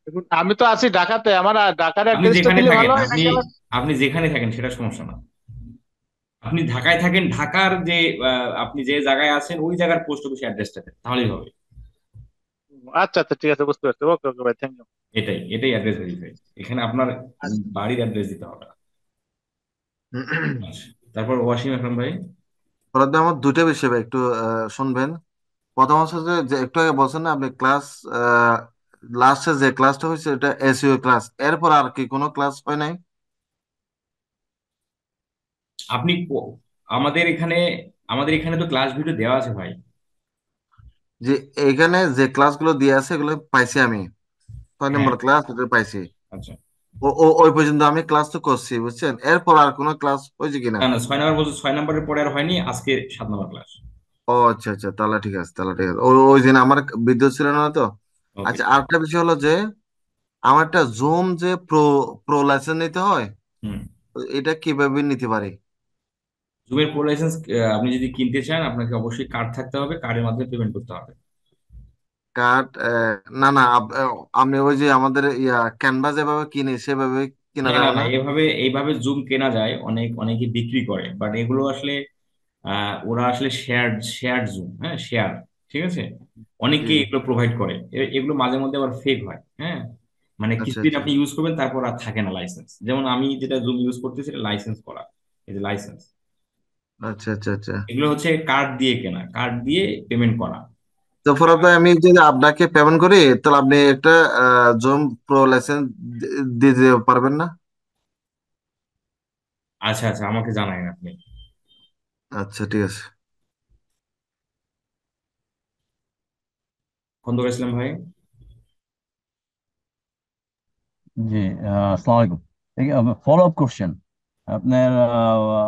দেখুন, আমি তো আছি ঢাকাতে, আমার ঢাকার আপনি অ্যাড্রেসটা যেখানে দিলে ভালো থাকেন, হয় আপনি নাকি আমার? আপনি যেখানে থাকেন সেটা সমস্যা না। আপনি ঢাকায় থাকেন, ঢাকার যে আপনি যে জায়গায় আছেন ওই জায়গার পোস্ট অফিস অ্যাড্রেসটা দেন, তাহলেই হবে। আচ্ছা আচ্ছা, ঠিক আছে, বুঝতে পারছি। ওকে ওকে ভাই, থ্যাংক ইউ। এটাই এটাই অ্যাড্রেস ভেরিফাই, এখানে আপনার বাড়ির অ্যাড্রেস দিতে হবে না। আচ্ছা, তারপর ওয়াসিম আকরাম ভাই। ফরাদ ভাই, আমার দুইটা বিষয় ভাই একটু শুনবেন। প্রথম হচ্ছে যে একটু আগে বলছেন না আপনি ক্লাস, লাস্টে যে ক্লাসটা হয়েছে এটা এসইও ক্লাস, এরপর আর কি কোনো ক্লাস হয় নাই? আপনি আমাদের এখানে, আমাদের এখানে তো ক্লাস ভিডিও দেওয়া আছে ভাই। যে এখানে যে ক্লাসগুলো দিয়ে আছে এগুলো পাইছি আমি, 6 নম্বর হ্যাঁ, ক্লাস এটা পাইছি। আচ্ছা। ওই পর্যন্ত আমি ক্লাস তো করছি বুঝছেন, এরপর আর কোনো ক্লাস হয়েছে কিনা? না না, 6 নম্বর বলছে, 6 নম্বরের পরে আর হয়নি, আজকে 7 নম্বর ক্লাস। ও আচ্ছা আচ্ছা, তাহলে ঠিক আছে, তাহলে ঠিক আছে। ওই দিন আমার বিদ্যুৎ ছিল না তো। ওকে। আচ্ছা, আরেকটা বিষয় হলো যে আমার একটা জুম যে প্রো প্রো লাইসেন্স নিতে হয়, হুম। তো এটা কিভাবে নিতে পারি? জুমের প্রো লাইসেন্স আপনি যদি কিনতে চান, আপনাকে অবশ্যই কার্ড থাকতে হবে, কার্ডের মাধ্যমে পেমেন্ট করতে হবে। কার্ড? না না, আমি ওই যে আমাদের ক্যানভা যেভাবে কিনি সেভাবে কিনা না না যাবে না, না? এইভাবে এইভাবে জুম কেনা যায়, অনেকে বিক্রি করে, বাট এগুলো আসলে ওরা আসলে শেয়ার জুম, হ্যাঁ, শেয়ার। ঠিক আছে, জি। অনেকে এগুলো প্রোভাইড করে, এগুলো মাঝে মধ্যে আবার ফেক হয়, হ্যাঁ। মানে আচ্ছা কিছুদিন আচ্ছা আপনি ইউজ করবেন, তারপর আর থাকে না লাইসেন্স। যেমন আমি যেটা জুম ইউজ করতেছি, এটা লাইসেন্স করা, এই যে লাইসেন্স। আচ্ছা আচ্ছা আচ্ছা। এগুলো হচ্ছে কার্ড দিয়ে কেনা, কার্ড দিয়ে পেমেন্ট করা। তো ফরাদ ভাই, আমি যদি আপনাকে পেমেন্ট করি তাহলে আপনি একটা জুম প্রো লাইসেন্স দিয়ে দিতে পারবেন না? আচ্ছা আচ্ছা, আমাকে জানাবেন আপনি। আচ্ছা ঠিক আছে। খন্দকার ইসলাম ভাই। জি, আসসালামু আলাইকুম। ফলো আপ কোশ্চেন, আপনার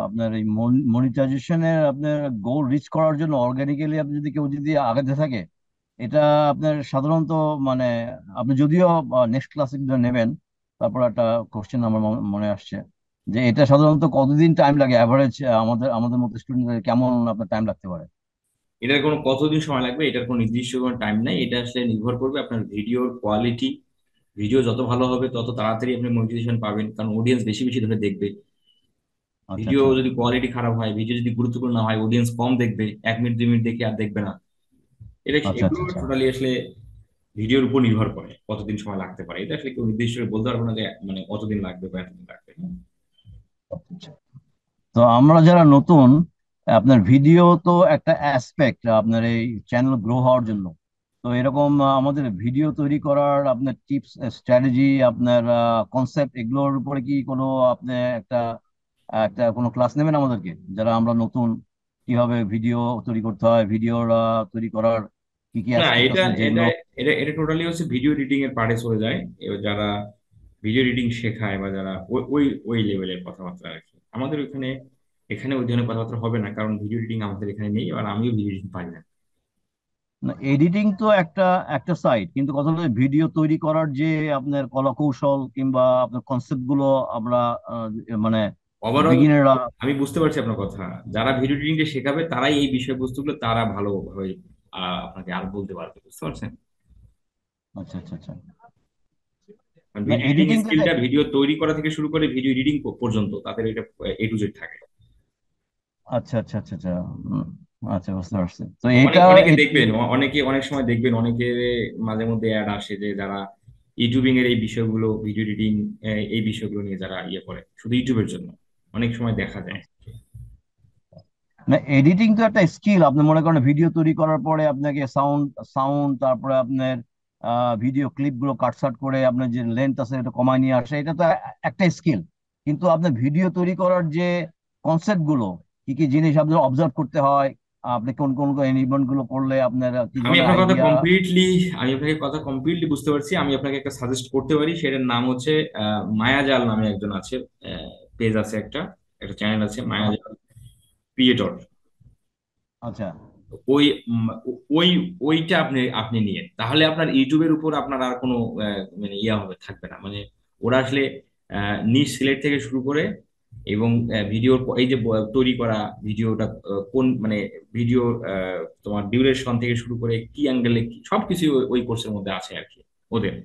আপনার এই মনিটাইজেশনের আপনার গোল রিচ করার জন্য অর্গানিক্যালি আপনি যদি কেউ যদি আগাতে থাকে, এটা আপনার সাধারণত মানে আপনি যদিও নেক্সট ক্লাসে নেবেন, তারপর একটা কোশ্চেন আমার মনে আসছে যে এটা সাধারণত কতদিন টাইম লাগে অ্যাভারেজ, আমাদের আমাদের মতো স্টুডেন্টদের কেমন আপনার টাইম লাগতে পারে? এটার কোনো কতদিন সময় লাগবে, এটার কোনো নির্দিষ্ট কোনো টাইম নাই, এটা আসলে নির্ভর করবে আপনার ভিডিওর কোয়ালিটি। ভিডিও যত ভালো হবে তত তাড়াতাড়ি আপনি মনিটাইজেশন পাবেন, কারণ অডিয়েন্স বেশি বেশি ধরে দেখবে। আচ্ছা ভিডিও আচ্ছা যদি কোয়ালিটি খারাপ হয়, ভিডিও যদি গুরুত্বপূর্ণ না হয়, অডিয়েন্স কম দেখবে, 1 মিনিট 2 মিনিট দেখে আর দেখবে না। এটা আচ্ছা এগুলো আচ্ছা আচ্ছা টোটালি আসলে ভিডিওর উপর নির্ভর করে কতদিন সময় লাগতে পারে। এটা আসলে কেউ নির্দিষ্ট করে বলতে পারবে না যে মানে কতদিন লাগবে বা এতদিন লাগবে, হ্যাঁ? আচ্ছা। তো আমরা যারা নতুন, আপনার ভিডিও তো একটা অ্যাসপেক্ট আপনার এই চ্যানেল গ্রো হওয়ার জন্য। তো এরকম আমাদের ভিডিও তৈরি করার আপনার টিপস, স্ট্র্যাটেজি, আপনার কনসেপ্ট, এগুলোর উপরে কি কোনো আপনি একটা একটা কোনো ক্লাস নেবেন আমাদেরকে, যারা আমরা নতুন, কিভাবে ভিডিও তৈরি করতে হয়, ভিডিও তৈরি করার কি কি না, অ্যাসপেক্ট এটা আছে এটা যেগুলো? এটা এটা টোটালি হচ্ছে ভিডিও এডিটিং এর পার্টে চলে যায়। এবার যারা ভিডিও এডিটিং শেখায় বা যারা ওই ওই ওই লেভেলের কথাবার্তা আর কি, আমাদের ওইখানে, এখানে ওই ধরনের কথাবার্তা হবে না, কারণ ভিডিও এডিটিং আমাদের এখানে নেই, আর আমিও ভিডিও এডিটিং পারি না। না, এডিটিং তো একটা একটা সাইড, কিন্তু কথা হলো ভিডিও তৈরি করার যে আপনার কলা কৌশল কিংবা আপনার কনসেপ্ট গুলো আমরা আহ, মানে ওভারঅল বিগিনাররা। আমি বুঝতে পারছি আপনার কথা। যারা ভিডিও এডিটিং শেখাবে তারাই এই বিষয়বস্তুগুলো তারা ভালোভাবে আপনাকে আর বলতে পারবে, বুঝতে পারছেন? আচ্ছা আচ্ছা আচ্ছা। না, ভিডিও এডিটিং এডিটিং তো স্কিলটা ভিডিও তৈরি করা থেকে শুরু করে ভিডিও এডিটিং পর্যন্ত তাদের এটা A to Z থাকে। আচ্ছা আচ্ছা আচ্ছা আচ্ছা। উম, আচ্ছা, বুঝতে পারছি তো অনেক এটা অনেকে দেখবেন, অনেকে অনেক সময় দেখবেন, অনেকে মাঝে মধ্যে অ্যাড আসে যে যারা ইউটিউবিং এর এই বিষয়গুলো, ভিডিও এডিটিং এই বিষয়গুলো নিয়ে যারা ইয়ে করে শুধু ইউটিউবের জন্য, অনেক সময় দেখা যায়। না, এডিটিং তো একটা স্কিল। আপনি মনে করেন ভিডিও তৈরি করার পরে আপনাকে সাউন্ড সাউন্ড তারপরে আপনার ভিডিও ক্লিপ গুলো কাটছাট করে আপনার যে লেন্থ আছে এটা কমায় নিয়ে আসে, এটা তো একটা স্কিল। কিন্তু আপনার ভিডিও তৈরি করার যে কনসেপ্ট গুলো, কি কি জিনিস আপনার অবজার্ভ করতে হয়, আপনি কোন কোন এলিমেন্ট গুলো করলে আপনার কি আমি ধরনের আপনার কথা আইডিয়া। কমপ্লিটলি আমি আপনাকে কথা কমপ্লিটলি বুঝতে পারছি। আমি আপনাকে একটা সাজেস্ট করতে পারি, সেটার নাম হচ্ছে মায়াজাল নামে একজন আছে, পেজ আছে, একটা একটা চ্যানেল আছে মায়াজাল ক্রিয়েটর। আচ্ছা ওই ওই ওইটা আপনি আপনি নিয়ে, তাহলে আপনার ইউটিউবের উপর আপনার আর কোনো মানে ইয়া হবে থাকবে না। মানে ওরা আসলে নিশ সিলেক্ট থেকে শুরু করে এবং ভিডিওর এই যে তৈরি করা ভিডিওটা কোন মানে ভিডিওর তোমার ডিউরেশন থেকে শুরু করে কি অ্যাঙ্গেলে সবকিছু ওই কোর্সের মধ্যে আছে আর কি ওদের।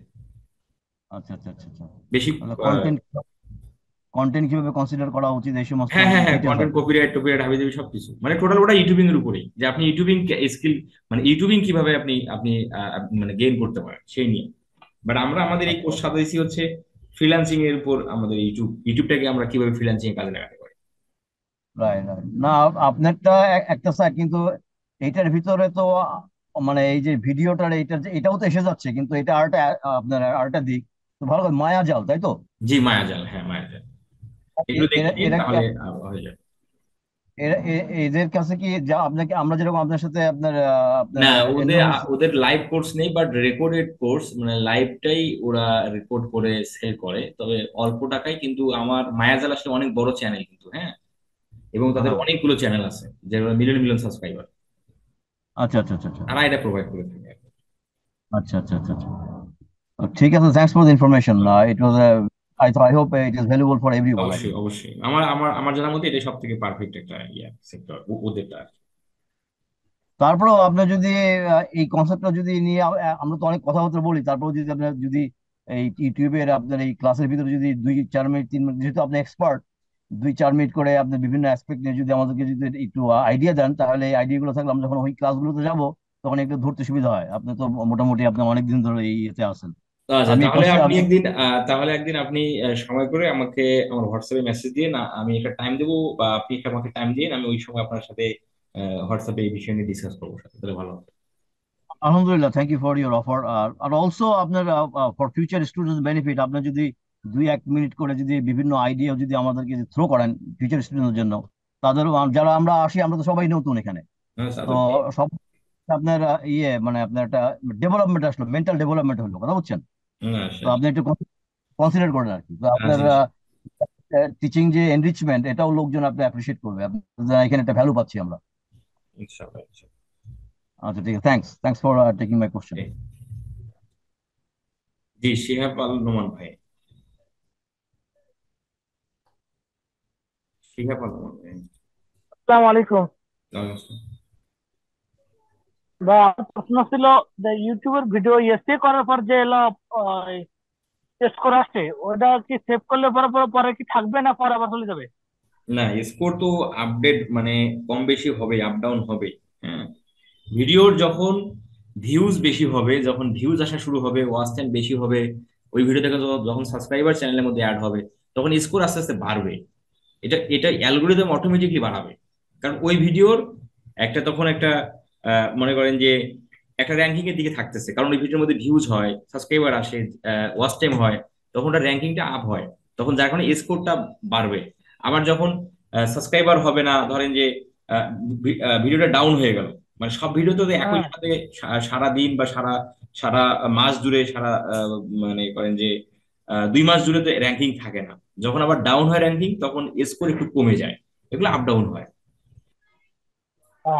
আচ্ছা আচ্ছা আচ্ছা আচ্ছা। বেশি তাহলে কন্টেন্ট কন্টেন্ট কিভাবে কনসিডার করা উচিত এই সমস্ত হ্যাঁ, হ্যাঁ, হ্যাঁ, ডিটেলস আর কন্টেন্ট কি। কপিরাইট টপিরাইট হাবিজাবি সবকিছু, মানে টোটাল ওটা ইউটিউবিং এর উপরেই, যে আপনি ইউটিউবিং স্কিল, মানে ইউটিউবিং কিভাবে আপনি আপনি মানে গেইন করতে পারেন সেই নিয়ে। বাট আমরা আমাদের এই কোর্স সাজাইছি হচ্ছে ফ্রিল্যান্সিং এর উপর, আমাদের ইউটিউবটাকে আমরা কিভাবে ফ্রিল্যান্সিং এ কাজে লাগাতে পারি। Right right. না, আপনারটা একটা স্যার, কিন্তু এইটার ভিতরে তো মানে এই যে ভিডিওটার এইটার যে এটাও তো এসে যাচ্ছে, কিন্তু এটা আরেকটা আপনার আরেকটা দিক তো ভালো করে মায়াজাল, তাই তো? জি, মায়াজাল, হ্যাঁ মায়াজাল, এগুলো দেখে এরা নিন এরা কি তাহলে হয়ে যাবে। এদের কাছে কি যা আপনাকে আমরা যেরকম আপনার সাথে আপনার আপনার না, ওদের এনরোল। ওদের লাইভ কোর্স নেই, বাট রেকর্ডেড কোর্স, মানে লাইভটাই ওরা রেকর্ড করে সেল করে, তবে অল্প টাকায়। কিন্তু আমার মায়াজাল আসলে অনেক বড় চ্যানেল কিন্তু, হ্যাঁ, এবং তাদের হ্যাঁ, অনেকগুলো চ্যানেল আছে যেগুলো মিলিয়ন মিলিয়ন সাবস্ক্রাইবার, আচ্ছা আচ্ছা আচ্ছা আচ্ছা তারা এটা প্রোভাইড করে থাকে। আচ্ছা আচ্ছা আচ্ছা আচ্ছা। ঠিক আছে, thanks for the information. It was I hope it is valuable for everyone, I অবশ্যই, থিঙ্ক। অবশ্যই, আমার আমার আমার জানার মতে এটা সব থেকে পারফেক্ট একটা সেক্টর ওদেরটা আর কি। তারপরেও আপনার যদি এই কনসেপ্টটা যদি নিয়ে আমরা তো অনেক কথাবার্তা বলি, তারপরেও যদি আপনার যদি এই ইউটিউবের আপনার এই ক্লাসের ভিতরে যদি 2-4 মিনিট 3 মিনিট, যেহেতু আপনি এক্সপার্ট, 2-4 মিনিট করে আপনার বিভিন্ন অ্যাসপেক্ট নিয়ে যদি আমাদেরকে যদি একটু আইডিয়া দেন, তাহলে এই আইডিয়া গুলো থাকলে আমরা যখন ওই ক্লাসগুলোতে যাবো তখন একটু ধরতে সুবিধা হয়। আপনি তো মোটামুটি আপনি অনেকদিন ধরে এই ইয়েতে আছেন। আচ্ছা, আমি তাহলে কোশ্চেন আপনি আমি একদিন আপনি সময় করে আমাকে আমার হোয়াটসঅ্যাপে মেসেজ দিয়ে না, আমি একটা টাইম দেবো, বা আপনি একটা আমাকে টাইম দিয়ে, আমি ওই সময় আপনার সাথে হোয়াটসঅ্যাপে এই বিষয় নিয়ে ডিসকাস করবো সাথে, তাহলে ভালো হবে। আলহামদুলিল্লাহ, thank you for your offer. আর অলসো আপনার ফর ফিউচার স্টুডেন্টস বেনিফিট, আপনার যদি 2-1 মিনিট করে যদি বিভিন্ন আইডিয়া যদি আমাদেরকে থ্রো করেন ফিউচার স্টুডেন্টদের জন্য, তাদের যারা আমরা আসি আমরা তো সবাই নতুন এখানে, হ্যাঁ, তা তো তো ঠিক। সব আপনার ইয়ে মানে আপনার একটা ডেভেলপমেন্ট আসলো, মেন্টাল ডেভেলপমেন্ট হলো, কথা বুঝছেন? হ্যাঁ, তো শেষ। আপনি একটু কনসিডার করেন আর কি। তো আপনার শেষ। টিচিং যে এনরিচমেন্ট, এটাও লোকজন আপনি অ্যাপ্রিসিয়েট করবে, আপনার এখানে একটা ভ্যালু পাচ্ছি আমরা। ইনশাআল্লাহ, ইনশাআল্লাহ। আচ্ছা ঠিক আছে, thanks thanks for taking my question. এই, জি, শিহাব আল নোমান ভাই, শিহাব আল নোমান ভাই। আসসালামু আলাইকুম। ওয়ালাইকুম আসসালাম। বা আমার প্রশ্ন ছিল যে ইউটিউবের ভিডিও এসে করার পর যে এলো স্কোর আসছে, ওটা কি সেভ করলে পরে পরে পরে কি থাকবে না পরে আবার চলে যাবে? না, স্কোর তো আপডেট মানে কম বেশি হবে, আপ ডাউন হবে। হ্যাঁ, ভিডিওর যখন ভিউজ বেশি হবে, যখন ভিউজ আসা শুরু হবে, ওয়াচ টাইম বেশি হবে, ওই ভিডিও থেকে যখন সাবস্ক্রাইবার চ্যানেলের মধ্যে অ্যাড হবে, তখন স্কোর আস্তে আস্তে বাড়বে। এটা এটা অ্যালগোরিদম অটোমেটিকলি বাড়াবে, কারণ ওই ভিডিওর একটা তখন একটা মনে করেন যে একটা র্যাঙ্কিং এর দিকে থাকতেছে, কারণ ওই ভিডিওর মধ্যে ভিউজ হয়, সাবস্ক্রাইবার আসে, ওয়াচ টাইম হয়, তখন ওটা র্যাঙ্কিংটা আপ হয়, তখন যার কারণে স্কোরটা বাড়বে। আবার যখন সাবস্ক্রাইবার হবে না, ধরেন যে ভিডিওটা ডাউন হয়ে গেল, মানে সব ভিডিও তো একই হ্যাঁ। সাথে সারা দিন বা সারা সারা মাস জুড়ে সারা মানে করেন যে 2 মাস জুড়ে তো র্যাঙ্কিং থাকে না, যখন আবার ডাউন হয় র্যাঙ্কিং তখন স্কোর একটু কমে যায়, এগুলো আপ ডাউন হয়। ও,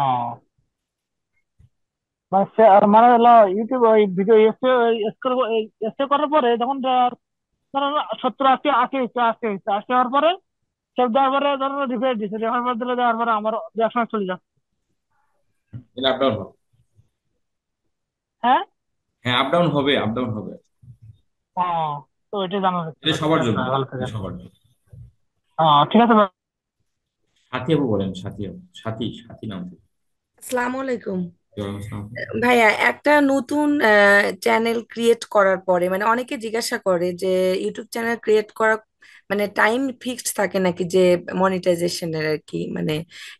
মানে মানে হলো ইউটিউব ওই ভিডিও এসে স্কোর এসে করার পরে যখন ধরো 70 80 80 80 80 হওয়ার পরে সেভ দেওয়ার পরে ধরো রিফ্রেশ দিচ্ছে, রেফার করে দিলে দেওয়ার পরে আমার একসময় চলে যাচ্ছে। এটা আপ ডাউন হবে। হ্যাঁ। হ্যাঁ, আপ ডাউন হবে, আপ ডাউন হবে। ও, তো এটা জানার ছিল। এটা ঠিক সবার আছে জন্য, ভাই, ভালো এটা থাকেন। সবার জন্য। ঠিক আছে ভাই। সাথী আপু বলেন, সাথী আপু, সাথী, সাথী নাম থেকে। আসসালামু আলাইকুম। ওয়ালাইকুম আসসালাম। ভাইয়া, একটা নতুন চ্যানেল ক্রিয়েট করার পরে মানে অনেকে জিজ্ঞাসা করে যে ইউটিউব চ্যানেল ক্রিয়েট করা মানে টাইম ফিক্সড থাকে নাকি, যে মনিটাইজেশনের আর কি, মানে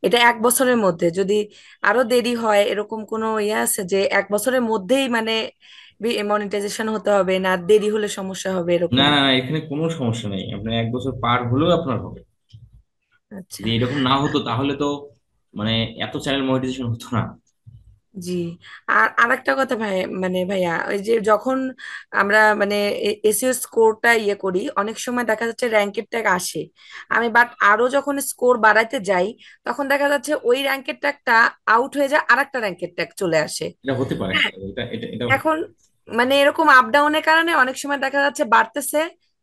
এটা 1 বছরের মধ্যে যদি আরো দেরি হয় এরকম কোনো ইয়ে আছে যে 1 বছরের মধ্যেই মানে মনিটাইজেশন হতে হবে, না দেরি হলে সমস্যা হবে না, এরকম? না, না, এখানে কোনো সমস্যা নেই, আপনার 1 বছর পার হলেও আপনার হবে। আচ্ছা। যদি এরকম না হতো তাহলে তো মানে এত চ্যানেল মনিটাইজেশন হতো না। জি। আর আরেকটা কথা ভাই, মানে ভাইয়া, ওই যে যখন আমরা মানে এসইও স্কোরটা ইয়ে করি, অনেক সময় দেখা যাচ্ছে র্যাঙ্কের ট্যাগ আসে, আমি বাট আরো যখন স্কোর বাড়াইতে যাই তখন দেখা যাচ্ছে ওই র্যাঙ্কের ট্যাগটা আউট হয়ে যায়, আরেকটা র্যাঙ্কের ট্যাগ চলে আসে। এটা হতে পারে, হ্যাঁ। এটা এটা এটা এখন মানে এরকম আপ ডাউনের কারণে অনেক সময় দেখা যাচ্ছে বাড়তেছে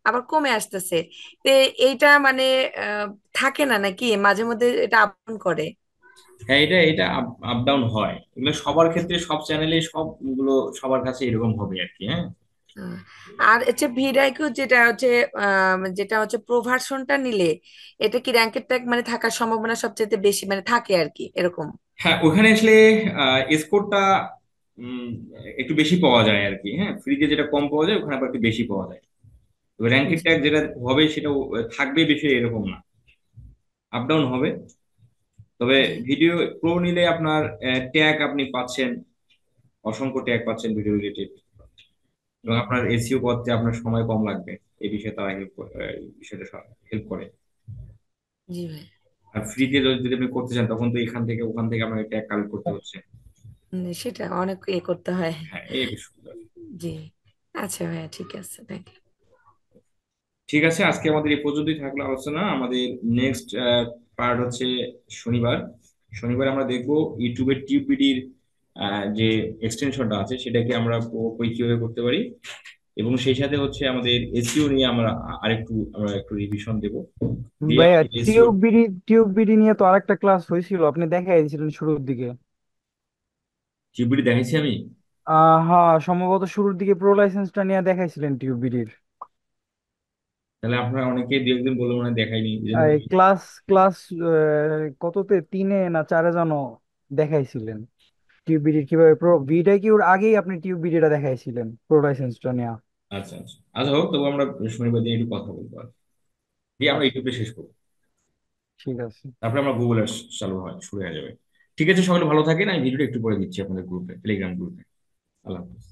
আবার কমে আসতেছে, তো এইটা মানে আহ, থাকে না নাকি মাঝে মধ্যে এটা আপ ডাউন করে? হ্যাঁ, এটা এটা আপ ডাউন হয়, এগুলো সবার ক্ষেত্রে, সব চ্যানেলে সবগুলো সবার কাছে এরকম হবে আর কি। হ্যাঁ, আহ, আর হচ্ছে ভিডাইকিউ যেটা হচ্ছে প্রো ভার্সনটা নিলে এটা কি র্যাঙ্কের ট্যাগ মানে থাকার সম্ভাবনা সবচেয়ে বেশি মানে থাকে আর কি এরকম? হ্যাঁ, ওখানে আসলে স্কোরটা একটু বেশি পাওয়া যায় আর কি। হ্যাঁ, ফ্রিতে যেটা কম পাওয়া যায় ওখানে আবার একটু বেশি পাওয়া যায়। তো র্যাঙ্কের ট্যাগ যেটা হবে সেটা থাকবে বেশি এরকম না, আপ ডাউন হবে। তবে জি ভিডিও প্রো নিলে আপনার ট্যাগ আপনি পাচ্ছেন, অসংখ্য ট্যাগ পাচ্ছেন ভিডিও রিলেটেড, এবং আপনার এসইও করতে আপনার সময় কম লাগবে। এই বিষয়ে তারা বিষয়টা হেল্প করে। জি ভাই। আর ফ্রিতে যদি যদি আপনি করতে চান তখন তো এখান থেকে ওখান থেকে আপনাকে ট্যাগ কালেক্ট করতে হচ্ছে। সেটা অনেক করতে হয়। হ্যাঁ, এই একটু সুবিধা। জি আচ্ছা ভাইয়া, ঠিক আছে, থ্যাংক ইউ। ঠিক আছে, আজকে আমাদের এই পর্যন্তই থাকলো আলোচনা। আমাদের নেক্সট পার্ট হচ্ছে শনিবার। শনিবার আমরা দেখবো ইউটিউবের টিউবিডির যে এক্সটেনশনটা আছে সেটাকে আমরা কিভাবে করতে পারি, এবং সেই সাথে হচ্ছে আমাদের এসইও নিয়ে আমরা একটু রিভিশন দেবো, দিয়ে ভাইয়া আমাদের এসইও। টিউব বিডি নিয়ে তো আরেকটা ক্লাস হয়েছিল, আপনি দেখাই দিয়েছিলেন শুরুর দিকে। টিউবিডি দেখাইছি আমি? হ্যাঁ, সম্ভবত শুরুর দিকে প্রো লাইসেন্সটা নিয়ে দেখাইছিলেন টিউব বিডির। তাহলে আপনারা অনেকে দু একদিন বলে মনে হয় দেখাইনি, এই জন্য এই ক্লাস ক্লাস কততে, 3-এ না 4-এ যেন দেখাইছিলেন টিউব বিডি কিভাবে প্রো বিটাই কি ওর আগেই আপনি টিউব বিডিটা দেখাইছিলেন প্রো লাইসেন্সটা নিয়ে। আচ্ছা আচ্ছা আচ্ছা, হোক, তবু আমরা শনিবার দিন একটু কথা বলবো আর দিয়ে আমরা আচ্ছা, ইউটিউবে শেষ করবো। ঠিক আছে। তারপরে আমরা গুগলের চালু হয় শুরু হয়ে যাবে। ঠিক আছে, সকলে ভালো থাকেন। আমি ভিডিওটা একটু পরে দিচ্ছি আপনাদের গ্রুপে, টেলিগ্রাম গ্রুপে। আল্লাহ হাফিজ।